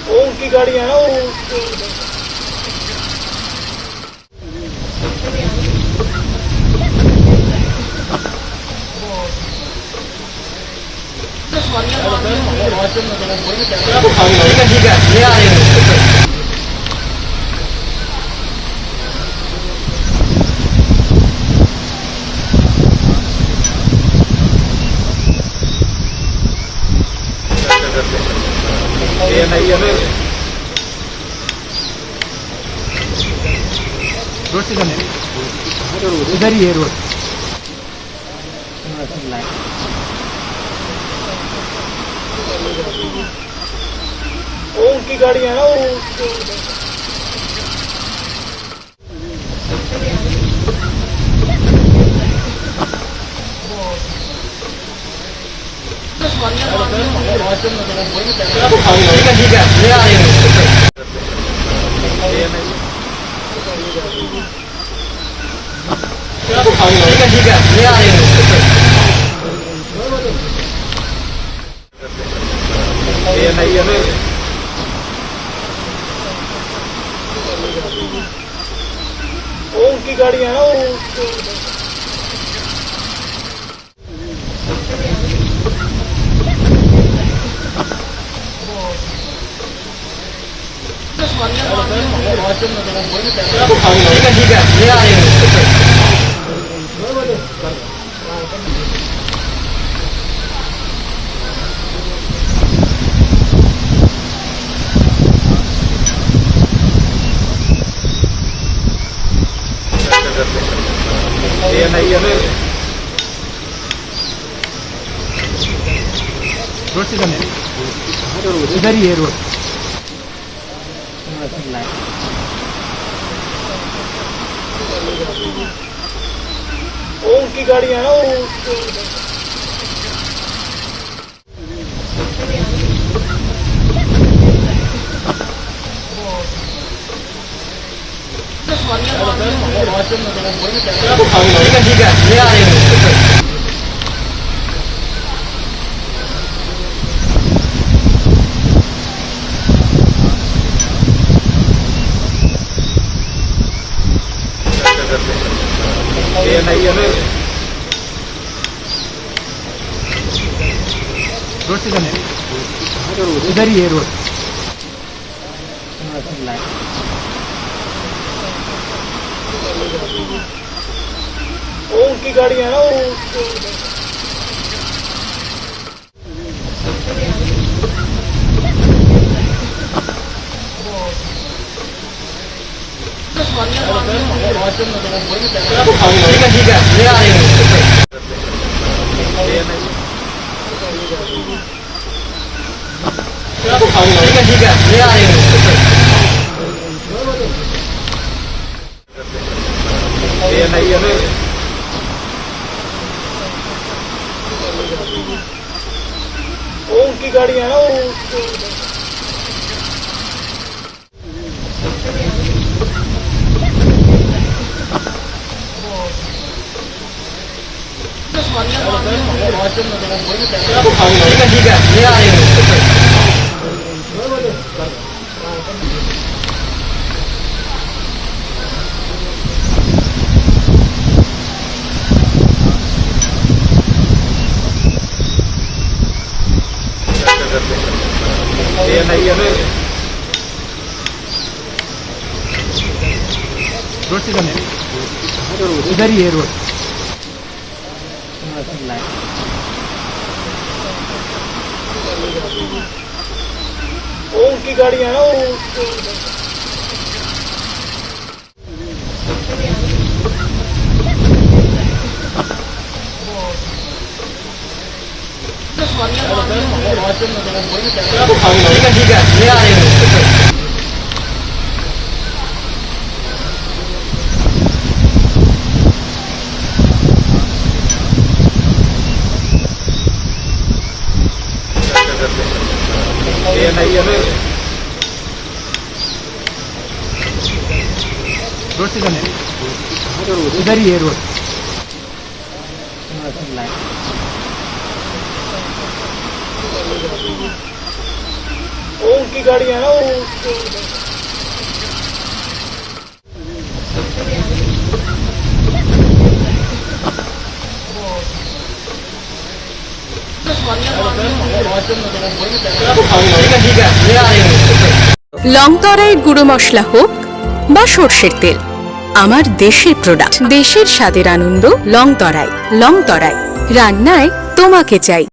वो उनकी गाड़ी है ना वो। ठीक है ये आ रहे हैं। रोड से करने इधर ही है रोड। वो उनकी गाड़ी है ना वो। ठीक है ये आ रहे हैं। ठीक है ये आ रहे हैं। वो उनकी गाड़ी है ना वो। ठीक है ये आ रहे हैं। रोड से करने इधर ही है रोड। वो उनकी गाड़ी है ना वो। ठीक है ये आ रहे हैं। रोड से करने इधर ही है रोड। वो उनकी गाड़ी है ना वो। ठीक है ये आ रहे हैं। ठीक है ये आ रहे हैं। वो उनकी गाड़ी है ना वो। ठीक है ये आ रहे हैं। रोड से करने इधर ही है रोड। वो उनकी गाड़ी है ना वो। ठीक है ये आ रहे हैं। रोड से करने इधर ही है रोड। वो उनकी गाड़ी है ना वो। লংতরাই গুঁড়ো মশলা হোক বা সর্ষের তেল, আমার দেশের প্রোডাক্ট, দেশের স্বাদের আনন্দ লংতরাই। লংতরাই, রান্নায় তোমাকে চাই।